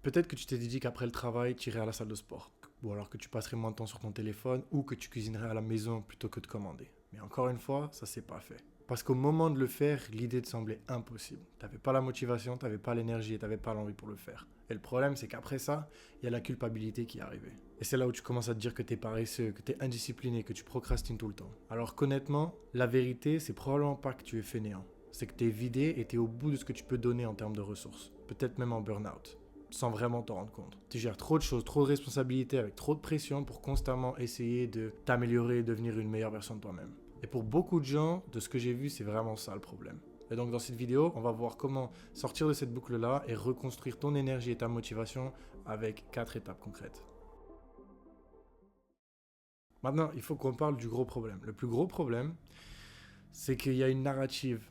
Peut-être que tu t'es dit qu'après le travail, tu irais à la salle de sport. Ou alors que tu passerais moins de temps sur ton téléphone ou que tu cuisinerais à la maison plutôt que de commander. Mais encore une fois, ça s'est pas fait. Parce qu'au moment de le faire, l'idée te semblait impossible. Tu n'avais pas la motivation, tu n'avais pas l'énergie et tu n'avais pas l'envie pour le faire. Et le problème, c'est qu'après ça, il y a la culpabilité qui est arrivée. Et c'est là où tu commences à te dire que tu es paresseux, que tu es indiscipliné, que tu procrastines tout le temps. Alors qu'honnêtement, la vérité, c'est probablement pas que tu es fainéant. C'est que tu es vidé et tu es au bout de ce que tu peux donner en termes de ressources. Peut-être même en burn-out, sans vraiment t'en rendre compte. Tu gères trop de choses, trop de responsabilités, avec trop de pression pour constamment essayer de t'améliorer et devenir une meilleure version de toi-même. Et pour beaucoup de gens, de ce que j'ai vu, c'est vraiment ça le problème. Et donc dans cette vidéo, on va voir comment sortir de cette boucle-là et reconstruire ton énergie et ta motivation avec 4 étapes concrètes. Maintenant, il faut qu'on parle du gros problème. Le plus gros problème, c'est qu'il y a une narrative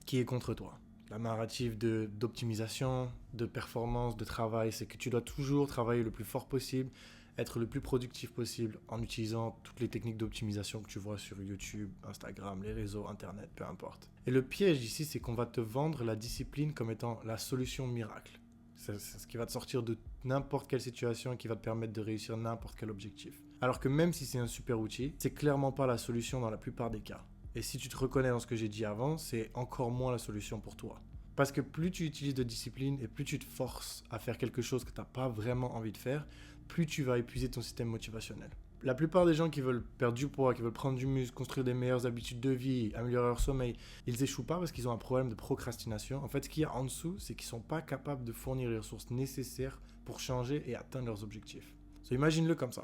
qui est contre toi. La narrative d'optimisation, de performance, de travail, c'est que tu dois toujours travailler le plus fort possible, être le plus productif possible en utilisant toutes les techniques d'optimisation que tu vois sur YouTube, Instagram, les réseaux, Internet, peu importe. Et le piège ici, c'est qu'on va te vendre la discipline comme étant la solution miracle. C'est ce qui va te sortir de n'importe quelle situation et qui va te permettre de réussir n'importe quel objectif. Alors que même si c'est un super outil, c'est clairement pas la solution dans la plupart des cas. Et si tu te reconnais dans ce que j'ai dit avant, c'est encore moins la solution pour toi. Parce que plus tu utilises de discipline et plus tu te forces à faire quelque chose que tu n'as pas vraiment envie de faire, plus tu vas épuiser ton système motivationnel. La plupart des gens qui veulent perdre du poids, qui veulent prendre du muscle, construire des meilleures habitudes de vie, améliorer leur sommeil, ils échouent pas parce qu'ils ont un problème de procrastination. En fait, ce qu'il y a en dessous, c'est qu'ils sont pas capables de fournir les ressources nécessaires pour changer et atteindre leurs objectifs. Imagine-le comme ça.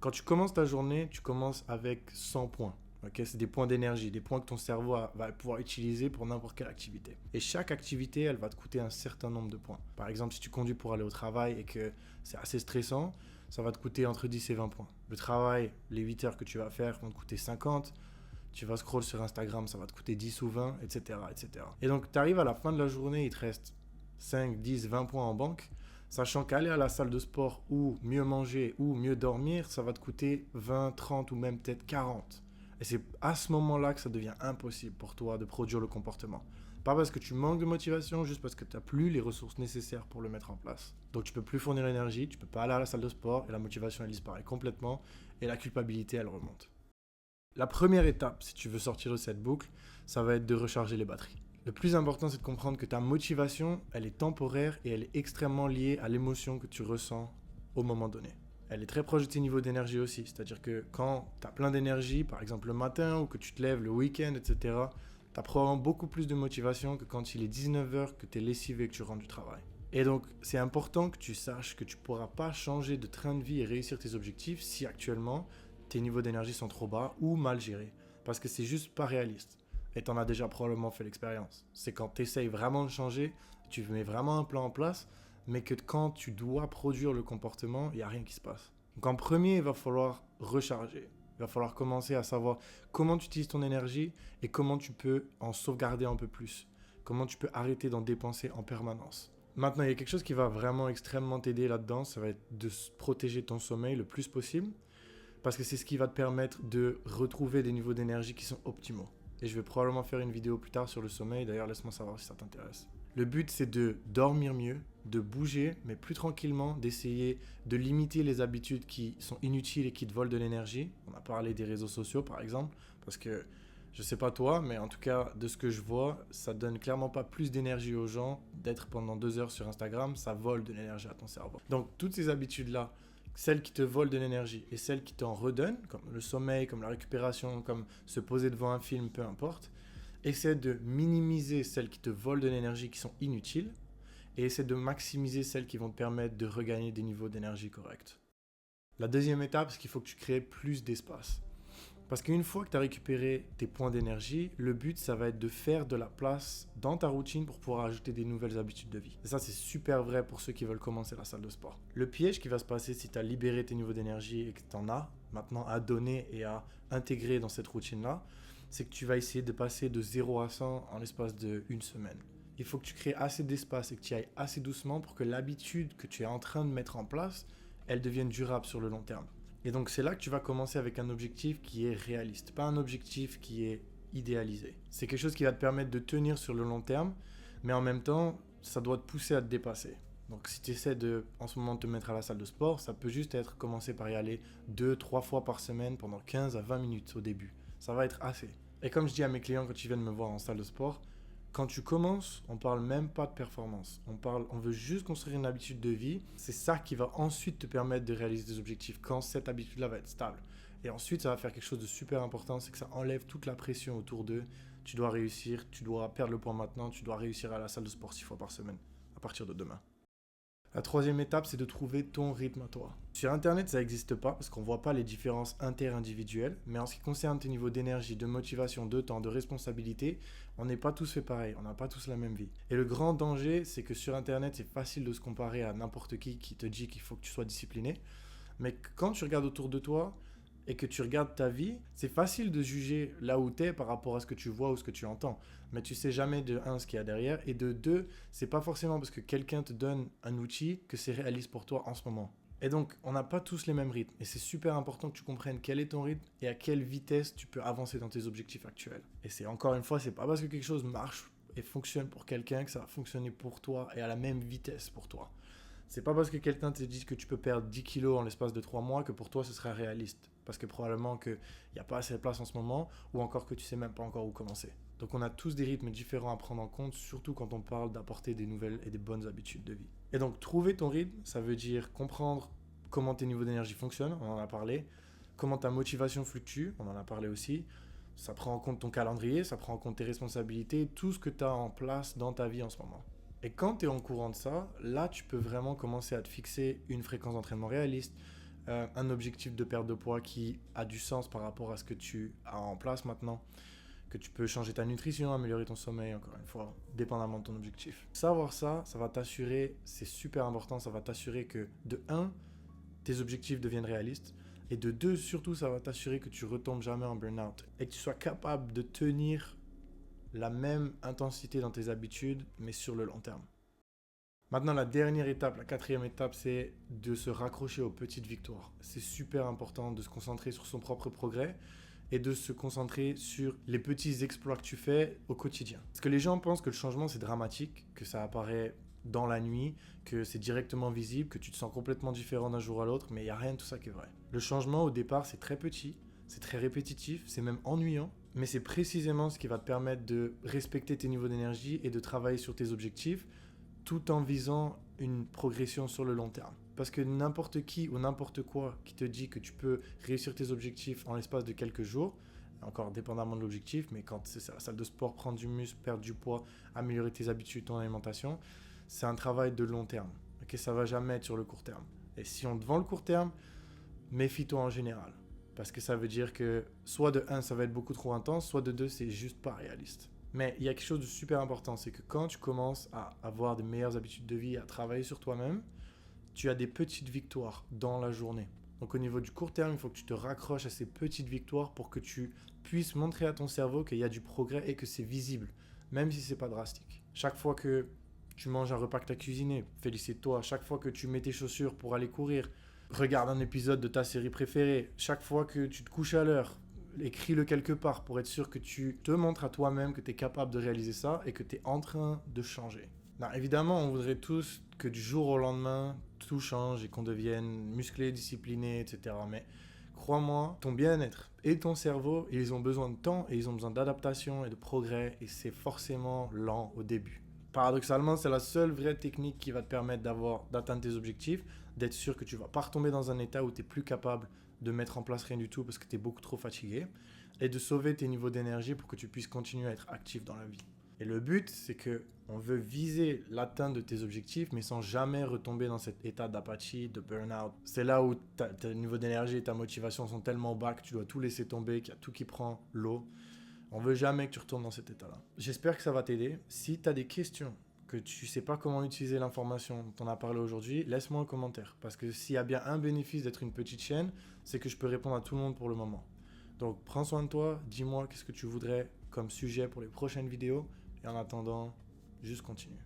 Quand tu commences ta journée, tu commences avec 100 points. Okay, c'est des points d'énergie, des points que ton cerveau va pouvoir utiliser pour n'importe quelle activité. Et chaque activité, elle va te coûter un certain nombre de points. Par exemple, si tu conduis pour aller au travail et que c'est assez stressant, ça va te coûter entre 10 et 20 points. Le travail, les 8 heures que tu vas faire vont te coûter 50. Tu vas scroll sur Instagram, ça va te coûter 10 ou 20, etc. etc. Et donc, tu arrives à la fin de la journée, il te reste 5, 10, 20 points en banque, sachant qu'aller à la salle de sport ou mieux manger ou mieux dormir, ça va te coûter 20, 30 ou même peut-être 40. Et c'est à ce moment-là que ça devient impossible pour toi de produire le comportement. Pas parce que tu manques de motivation, juste parce que tu n'as plus les ressources nécessaires pour le mettre en place. Donc tu ne peux plus fournir l'énergie, tu ne peux pas aller à la salle de sport et la motivation elle disparaît complètement et la culpabilité elle remonte. La première étape, si tu veux sortir de cette boucle, ça va être de recharger les batteries. Le plus important, c'est de comprendre que ta motivation, elle est temporaire et elle est extrêmement liée à l'émotion que tu ressens au moment donné. Elle est très proche de tes niveaux d'énergie aussi. C'est-à-dire que quand tu as plein d'énergie, par exemple le matin ou que tu te lèves le week-end, etc., tu as probablement beaucoup plus de motivation que quand il est 19h, que tu es lessivé et que tu rentres du travail. Et donc, c'est important que tu saches que tu ne pourras pas changer de train de vie et réussir tes objectifs si actuellement tes niveaux d'énergie sont trop bas ou mal gérés. Parce que c'est juste pas réaliste. Et tu en as déjà probablement fait l'expérience. C'est quand tu essayes vraiment de changer, tu mets vraiment un plan en place, mais que quand tu dois produire le comportement, il n'y a rien qui se passe. Donc en premier, il va falloir recharger. Il va falloir commencer à savoir comment tu utilises ton énergie et comment tu peux en sauvegarder un peu plus. Comment tu peux arrêter d'en dépenser en permanence. Maintenant, il y a quelque chose qui va vraiment extrêmement t'aider là-dedans, ça va être de protéger ton sommeil le plus possible, parce que c'est ce qui va te permettre de retrouver des niveaux d'énergie qui sont optimaux. Et je vais probablement faire une vidéo plus tard sur le sommeil, d'ailleurs laisse-moi savoir si ça t'intéresse. Le but, c'est de dormir mieux, de bouger, mais plus tranquillement, d'essayer de limiter les habitudes qui sont inutiles et qui te volent de l'énergie. On a parlé des réseaux sociaux, par exemple, parce que, je sais pas toi, mais en tout cas, de ce que je vois, ça donne clairement pas plus d'énergie aux gens d'être pendant 2 heures sur Instagram, ça vole de l'énergie à ton cerveau. Donc, toutes ces habitudes-là, celles qui te volent de l'énergie et celles qui t'en redonnent, comme le sommeil, comme la récupération, comme se poser devant un film, peu importe, essaie de minimiser celles qui te volent de l'énergie qui sont inutiles et essaie de maximiser celles qui vont te permettre de regagner des niveaux d'énergie corrects. La deuxième étape, c'est qu'il faut que tu crées plus d'espace. Parce qu'une fois que tu as récupéré tes points d'énergie, le but, ça va être de faire de la place dans ta routine pour pouvoir ajouter des nouvelles habitudes de vie. Et ça, c'est super vrai pour ceux qui veulent commencer la salle de sport. Le piège qui va se passer si tu as libéré tes niveaux d'énergie et que tu en as maintenant à donner et à intégrer dans cette routine-là, c'est que tu vas essayer de passer de 0 à 100 en l'espace d'une semaine. Il faut que tu crées assez d'espace et que tu ailles assez doucement pour que l'habitude que tu es en train de mettre en place, elle devienne durable sur le long terme. Et donc c'est là que tu vas commencer avec un objectif qui est réaliste, pas un objectif qui est idéalisé. C'est quelque chose qui va te permettre de tenir sur le long terme, mais en même temps, ça doit te pousser à te dépasser. Donc si tu essaies de, en ce moment, te mettre à la salle de sport, ça peut juste être commencer par y aller 2, 3 fois par semaine pendant 15 à 20 minutes au début. Ça va être assez. Et comme je dis à mes clients quand ils viennent me voir en salle de sport, quand tu commences, on parle même pas de performance. On veut juste construire une habitude de vie. C'est ça qui va ensuite te permettre de réaliser tes objectifs quand cette habitude-là va être stable. Et ensuite, ça va faire quelque chose de super important, c'est que ça enlève toute la pression autour d'eux. Tu dois réussir, tu dois perdre le poids maintenant, tu dois réussir à la salle de sport 6 fois par semaine à partir de demain. La troisième étape, c'est de trouver ton rythme à toi. Sur Internet, ça n'existe pas parce qu'on ne voit pas les différences inter-individuelles, mais en ce qui concerne tes niveaux d'énergie, de motivation, de temps, de responsabilité, on n'est pas tous fait pareil, on n'a pas tous la même vie. Et le grand danger, c'est que sur Internet, c'est facile de se comparer à n'importe qui te dit qu'il faut que tu sois discipliné, mais quand tu regardes autour de toi, et que tu regardes ta vie, c'est facile de juger là où tu es par rapport à ce que tu vois ou ce que tu entends. Mais tu sais jamais de un ce qu'il y a derrière et de deux, c'est pas forcément parce que quelqu'un te donne un outil que c'est réaliste pour toi en ce moment. Et donc, on n'a pas tous les mêmes rythmes et c'est super important que tu comprennes quel est ton rythme et à quelle vitesse tu peux avancer dans tes objectifs actuels. Et c'est encore une fois, c'est pas parce que quelque chose marche et fonctionne pour quelqu'un que ça va fonctionner pour toi et à la même vitesse pour toi. C'est pas parce que quelqu'un te dit que tu peux perdre 10 kilos en l'espace de 3 mois que pour toi ce sera réaliste. Parce que probablement qu'il n'y a pas assez de place en ce moment ou encore que tu sais même pas encore où commencer. Donc on a tous des rythmes différents à prendre en compte, surtout quand on parle d'apporter des nouvelles et des bonnes habitudes de vie. Et donc trouver ton rythme, ça veut dire comprendre comment tes niveaux d'énergie fonctionnent, on en a parlé, comment ta motivation fluctue, on en a parlé aussi. Ça prend en compte ton calendrier, ça prend en compte tes responsabilités, tout ce que tu as en place dans ta vie en ce moment. Et quand tu es en courant de ça, là, tu peux vraiment commencer à te fixer une fréquence d'entraînement réaliste, un objectif de perte de poids qui a du sens par rapport à ce que tu as en place maintenant, que tu peux changer ta nutrition, améliorer ton sommeil, encore une fois, dépendamment de ton objectif. Savoir ça, ça va t'assurer, c'est super important, ça va t'assurer que de un, tes objectifs deviennent réalistes, et de deux, surtout, ça va t'assurer que tu retombes jamais en burn-out et que tu sois capable de tenir la même intensité dans tes habitudes, mais sur le long terme. Maintenant, la dernière étape, la quatrième étape, c'est de se raccrocher aux petites victoires. C'est super important de se concentrer sur son propre progrès et de se concentrer sur les petits exploits que tu fais au quotidien. Parce que les gens pensent que le changement, c'est dramatique, que ça apparaît dans la nuit, que c'est directement visible, que tu te sens complètement différent d'un jour à l'autre, mais il n'y a rien de tout ça qui est vrai. Le changement, au départ, c'est très petit, c'est très répétitif, c'est même ennuyant, mais c'est précisément ce qui va te permettre de respecter tes niveaux d'énergie et de travailler sur tes objectifs tout en visant une progression sur le long terme. Parce que n'importe qui ou n'importe quoi qui te dit que tu peux réussir tes objectifs en l'espace de quelques jours, encore dépendamment de l'objectif, mais quand c'est la salle de sport, prendre du muscle, perdre du poids, améliorer tes habitudes, ton alimentation, c'est un travail de long terme. Okay, ça ne va jamais être sur le court terme. Et si on te vend le court terme, méfie-toi en général. Parce que ça veut dire que soit de 1, ça va être beaucoup trop intense, soit de 2, c'est juste pas réaliste. Mais il y a quelque chose de super important, c'est que quand tu commences à avoir de meilleures habitudes de vie, à travailler sur toi-même, tu as des petites victoires dans la journée. Donc au niveau du court terme, il faut que tu te raccroches à ces petites victoires pour que tu puisses montrer à ton cerveau qu'il y a du progrès et que c'est visible, même si c'est pas drastique. Chaque fois que tu manges un repas que tu as cuisiné, félicite-toi. Chaque fois que tu mets tes chaussures pour aller courir, regarde un épisode de ta série préférée. Chaque fois que tu te couches à l'heure, écris-le quelque part pour être sûr que tu te montres à toi-même que tu es capable de réaliser ça et que tu es en train de changer. Non, évidemment, on voudrait tous que du jour au lendemain, tout change et qu'on devienne musclé, discipliné, etc. Mais crois-moi, ton bien-être et ton cerveau, ils ont besoin de temps et ils ont besoin d'adaptation et de progrès et c'est forcément lent au début. Paradoxalement, c'est la seule vraie technique qui va te permettre d'atteindre tes objectifs, d'être sûr que tu ne vas pas retomber dans un état où tu n'es plus capable de mettre en place rien du tout parce que tu es beaucoup trop fatigué et de sauver tes niveaux d'énergie pour que tu puisses continuer à être actif dans la vie. Et le but, c'est qu'on veut viser l'atteinte de tes objectifs, mais sans jamais retomber dans cet état d'apathie, de burn-out. C'est là où tes niveaux d'énergie et ta motivation sont tellement bas que tu dois tout laisser tomber, qu'il y a tout qui prend l'eau. On veut jamais que tu retournes dans cet état-là. J'espère que ça va t'aider. Si tu as des questions, que tu ne sais pas comment utiliser l'information dont on a parlé aujourd'hui, laisse-moi un commentaire. Parce que s'il y a bien un bénéfice d'être une petite chaîne, c'est que je peux répondre à tout le monde pour le moment. Donc prends soin de toi, dis-moi qu'est-ce que tu voudrais comme sujet pour les prochaines vidéos. Et en attendant, juste continue.